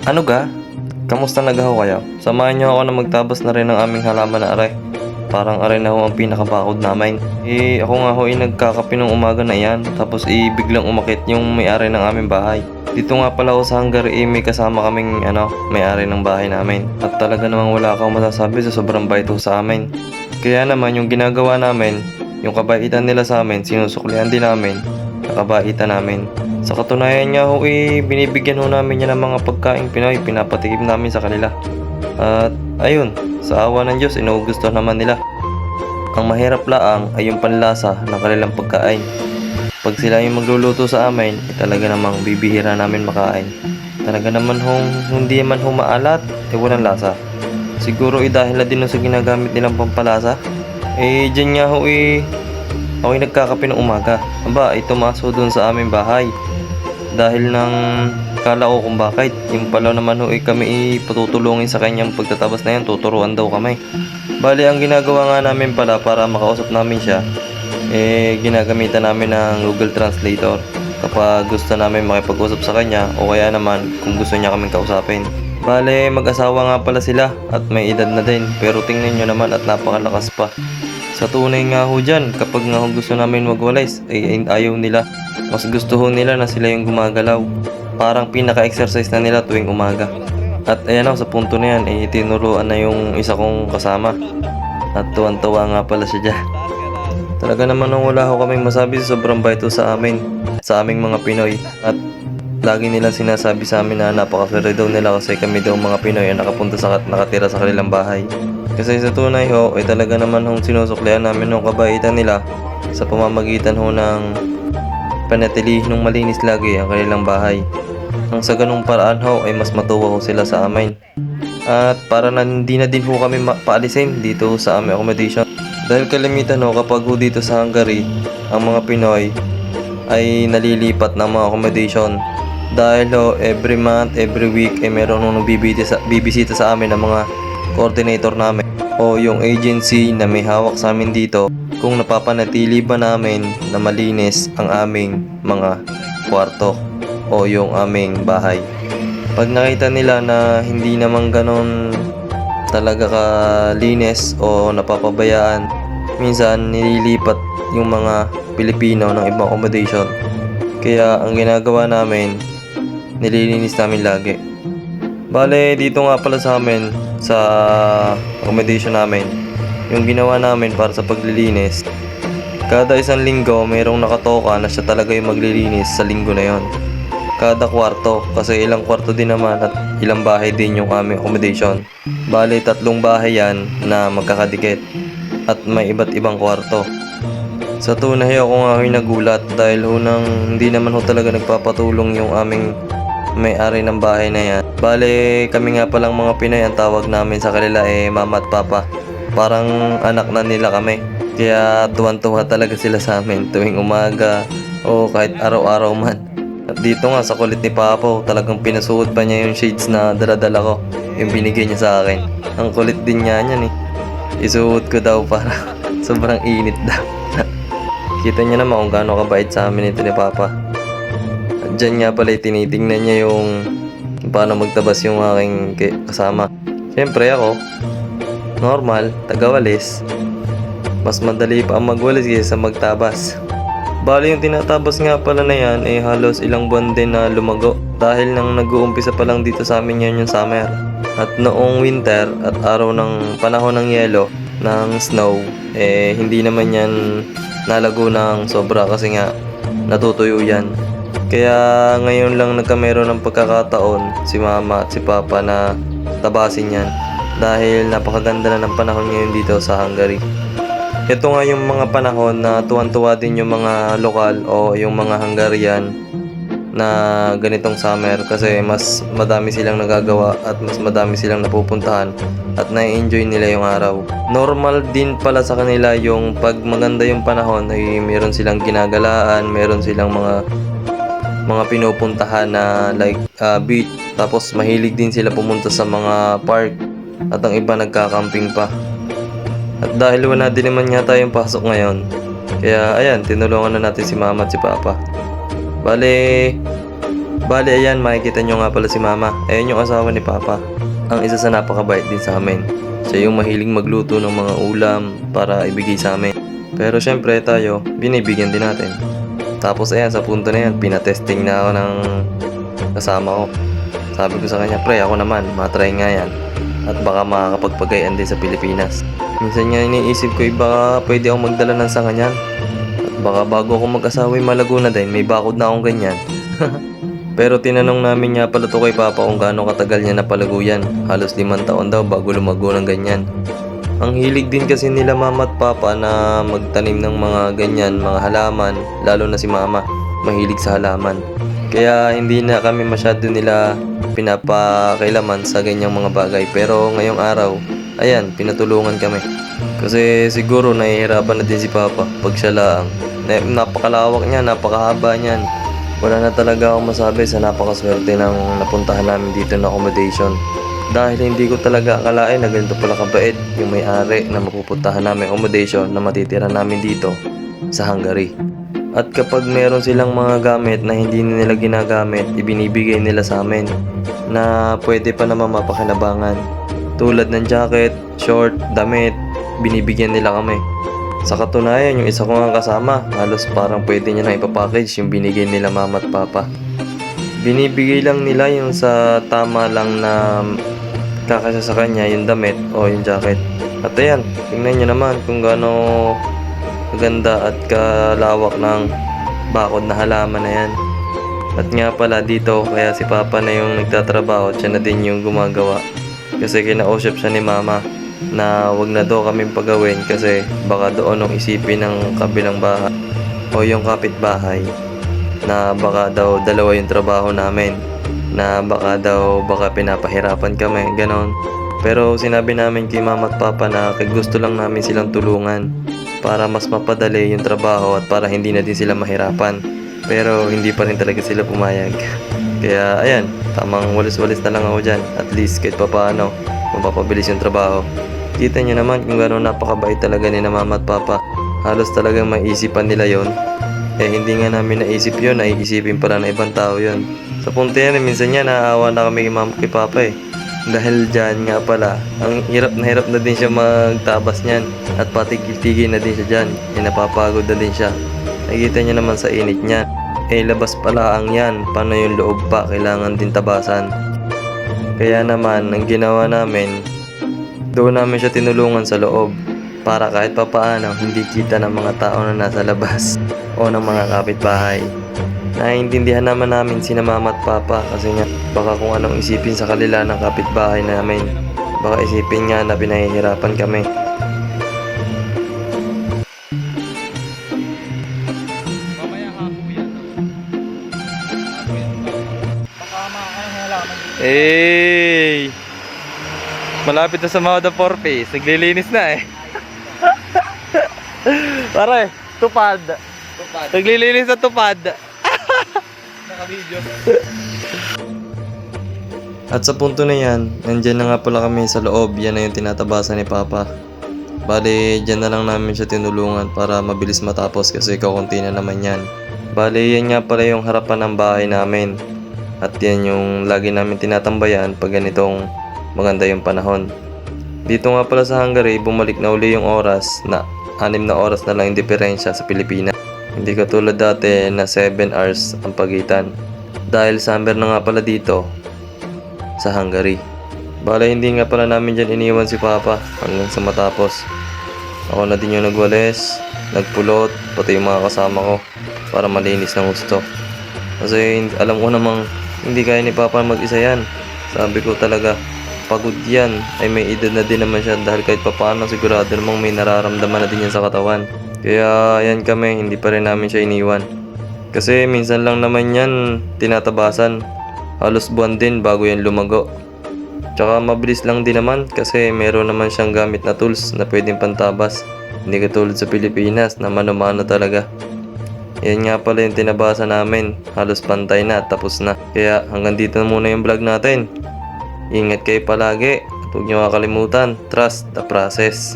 Ano ga? Kamusta nagaho kayo? Samahan niyo ako na magtabas na rin ng aming halaman na aray. Parang aray na ho ang pinakabakod namin. Ako nga ho nagkakape ng umaga na yan. Tapos biglang umakit yung may-ari ng aming bahay. Dito nga pala ho sa Hungary may kasama kaming may-ari ng bahay namin. At talaga namang wala akong masasabi sa sobrang bait ho sa amin. Kaya naman yung ginagawa namin, yung kabaitan nila sa amin, sinusuklian din namin sa kabaitan namin. Sa katunayan nga ho binibigyan ho namin yan ng mga pagkaing Pinoy, pinapatikim namin sa kanila. At ayun, sa awa ng Diyos, inugustuhan naman nila. Ang mahirap laang ay yung panlasa ng kanilang pagkain. Pag sila yung magluluto sa amin, talaga namang bibihira namin makain. Talaga naman hindi man maalat, walang lasa. Siguro dahil na din sa ginagamit nilang pampalasa. Dyan nga ako'y nagkakape ng umaga. Aba, ay tumaso dun sa aming bahay. Dahil nang kala ko kung bakit. Yung pala naman kami patutulungin sa kanyang pagtatabas na yan. Tuturuan daw kami. Bali, ang ginagawa nga namin pala para makausap namin siya, ginagamitan namin ng Google Translator kapag gusto namin makipag-usap sa kanya o kaya naman kung gusto niya kaming kausapin. Bale, mag-asawa nga pala sila at may edad na din, pero tingnan nyo naman at napakalakas pa. Sa tunay nga ho dyan, kapag nga gusto namin magwalis, ay ayaw nila. Mas gusto ho nila na sila yung gumagalaw. Parang pinaka-exercise na nila tuwing umaga. At ayan sa punto na yan, tinuruan na yung isa kong kasama. At tuwan-tuwa nga pala siya dyan. Talaga naman wala ho kaming masabi sa sobrang bait ho sa amin, sa aming mga Pinoy. At lagi nilang sinasabi sa amin na napaka-swerte daw nila kasi kami daw mga Pinoy ang nakatira sa kanilang bahay. Kasi sa tunay ay talaga naman sinusuklian namin ng kabaitan nila sa pamamagitan ng panatili ng malinis lagi ang kanilang bahay. Nang sa ganung paraan ay mas matuwa sila sa amin. At para na hindi na din kami paalisin dito sa aming accommodation. Dahil kalimitan kapag dito sa Hungary, ang mga Pinoy ay nalilipat ng mga accommodation. Dahil every month, every week meron bibisita sa amin ng mga coordinator namin o yung agency na may hawak sa amin dito kung napapanatili ba namin na malinis ang aming mga kwarto o yung aming bahay. Pag nakita nila na hindi naman ganon talaga kalinis o napapabayaan, minsan nililipat yung mga Pilipino ng ibang accommodation. Kaya ang ginagawa namin, nililinis namin lagi. Bale, dito nga pala sa amin, sa accommodation namin, yung ginawa namin para sa paglilinis, kada isang linggo mayroong nakatoka na siya talaga yung maglilinis sa linggo na yon. Kada kwarto, kasi ilang kwarto din naman at ilang bahay din yung aming accommodation. Bale, 3 bahay yan na magkakadikit at may iba't ibang kwarto. Sa tunay ako nga nagulat dahil hindi naman talaga nagpapatulong yung aming may-ari ng bahay na yan. Bale, kami nga palang mga Pinoy, ang tawag namin sa kanila mama at papa. Parang anak na nila kami. Kaya tuwan-tuwa talaga sila sa amin tuwing umaga o kahit araw-araw man. At dito nga sa kulit ni Papa, talagang pinasuot pa niya yung shades na dala-dala ko. Yung binigay niya sa akin. Ang kulit din niya niyan Isuot ko daw para sobrang init daw. Kita niya naman kung gaano kabait sa amin ito ni Papa. At dyan nga pala tinitingnan niya yung paano magtabas yung aking kasama. Siyempre ako, normal, tagawalis. Mas madali pa ang magwalis kaysa magtabas. Bali yung tinatabas nga pala na yan halos ilang buwan din na lumago. Dahil nang nag-uumpisa pa lang dito sa amin yan yung summer. At noong winter at araw ng panahon ng yelo, ng snow, hindi naman yan nalago ng sobra kasi nga natutuyo yan. Kaya ngayon lang nagkamero ng pagkakataon si Mama at si Papa na tabasin yan. Dahil napakaganda na ng panahon ngayon dito sa Hungary. Ito nga yung mga panahon na tuwan-tuwa din yung mga lokal o yung mga Hungarian na ganitong summer kasi mas madami silang nagagawa at mas madami silang napupuntahan at na-enjoy nila yung araw. Normal din pala sa kanila yung pag maganda yung panahon ay meron silang ginagalaan, meron silang mga pinupuntahan na like beach, tapos mahilig din sila pumunta sa mga park at ang iba nagkakamping pa. At dahil wala din naman yata yung pasok ngayon, kaya ayan, tinulungan na natin si Mama at si Papa. Bale, Bali, ayan, makikita nyo nga pala si Mama. Ayan yung asawa ni Papa. Ang isa sa napakabait din sa amin. Siya yung mahiling magluto ng mga ulam para ibigay sa amin. Pero syempre tayo, binibigyan din natin. Tapos ayan, sa punto na yan, pinatesting na ako ng kasama ko. Sabi ko sa kanya, pre, ako naman, matry nga yan. At baka makakapagpagayan din sa Pilipinas. Minsan nga iniisip ko, baka pwede akong magdala ng sanga niyan. At baka bago ako mag-asawa malago na din, may bakod na akong ganyan. Pero tinanong namin nga pala to kay Papa kung gaano katagal niya napalago yan. Halos 5 taon daw bago lumago ng ganyan. Ang hilig din kasi nila Mama at Papa na magtanim ng mga ganyan, mga halaman. Lalo na si Mama, mahilig sa halaman. Kaya hindi na kami masyado nila pinapakailaman sa ganyang mga bagay. Pero ngayong araw, ayan, pinatulungan kami. Kasi siguro nahihirapan na din si Papa pag siya lang. Napakalawak niya, napakahaba niyan. Wala na talaga akong masabi sa napakaswerte ng napuntahan namin dito na accommodation. Dahil hindi ko talaga akalain na ganito pala kabait yung may-ari na mapupuntahan namin accommodation na matitira namin dito sa Hungary. At kapag meron silang mga gamit na hindi nila ginagamit, ibinibigay nila sa amin na pwede pa naman mapakinabangan. Tulad ng jacket, short, damit, binibigyan nila kami. Sa katunayan, yung isa ko nga kasama, halos parang pwede niya na ipapackage yung binigay nila Mama at Papa. Binibigay lang nila yung sa tama lang na kakasya sa kanya, yung damit o yung jacket. At ayan, tingnan nyo naman kung gaano kaganda at kalawak ng bakod na halaman na yan. At nga pala dito, kaya si Papa na yung nagtatrabaho at siya na din yung gumagawa. Kasi kinausap siya ni Mama na wag na daw kaming pagawin kasi baka doon ang isipin ng kabilang bahay o yung kapitbahay na baka daw dalawa yung trabaho namin, na baka pinapahirapan kami, ganon. Pero sinabi namin kay Mama at Papa na gusto lang namin silang tulungan para mas mapadali yung trabaho at para hindi na din sila mahirapan. Pero hindi pa rin talaga sila pumayag. Kaya ayan, tamang walis-walis na lang ako dyan. At least kahit pa paano, mapapabilis yung trabaho. Kita nyo naman kung gano'n napakabait talaga ni na Mama at Papa. Halos talagang maisipan nila yon. Hindi nga namin naisip yon, naiisipin pala ng ibang tao yon. Sa punto yan, minsan yan, naaawa na kami kay Mama kay Papa Dahil dyan nga pala, ang hirap na din siya magtabas niyan. At patigil-tigil na din siya dyan. Napapagod na din siya. Nakikita niya naman sa init niya. Labas pala ang yan. Paano yung loob pa? Kailangan din tabasan. Kaya naman, ang ginawa namin, doon namin siya tinulungan sa loob. Para kahit papaano, hindi kita ng mga tao na nasa labas o ng mga kapitbahay. Naiintindihan naman namin sina Mama at Papa kasi nga baka kung anong isipin sa kanila ng kapitbahay namin. Baka isipin nga na pinahihirapan kami. Malapit na sa Mauda 4-Face. Naglilinis na Pare, tupad. Naglilinis sa tupad. Naka-video. At sa punto na yan, nandyan na nga pala kami sa loob. Yan na yung tinatabasan ni Papa. Bale, dyan na lang namin siya tinulungan para mabilis matapos kasi kakunti na naman yan. Bale, yan nga pala yung harapan ng bahay namin. At yan yung lagi namin tinatambayan pag ganitong maganda yung panahon. Dito nga pala sa Hungary, bumalik na uli yung oras na 6 na oras na lang yung diferensya sa Pilipinas. Hindi katulad dati na 7 hours ang pagitan. Dahil summer na nga pala dito sa Hungary. Bale, hindi nga pala namin dyan iniwan si Papa hanggang sa matapos. Ako na din yung nagwalis, nagpulot, pati yung mga kasama ko para malinis ng gusto. Kasi alam ko namang hindi kaya ni Papa mag-isa yan. Sabi ko talaga, pagod yan, ay may edad na din naman siya dahil kahit papaano sigurado namang may nararamdaman na din yan sa katawan. Kaya yan kami, hindi pa rin namin siya iniwan. Kasi minsan lang naman yan tinatabasan. Halos buwan din bago yan lumago. Tsaka mabilis lang din naman kasi meron naman siyang gamit na tools na pwedeng pantabas. Hindi katulad sa Pilipinas na mano-mano talaga. Yan nga pala yung tinabasa namin. Halos pantay na, tapos na. Kaya hanggang dito na muna yung vlog natin. Ingat kayo palagi at huwag niyo kakalimutan, trust the process.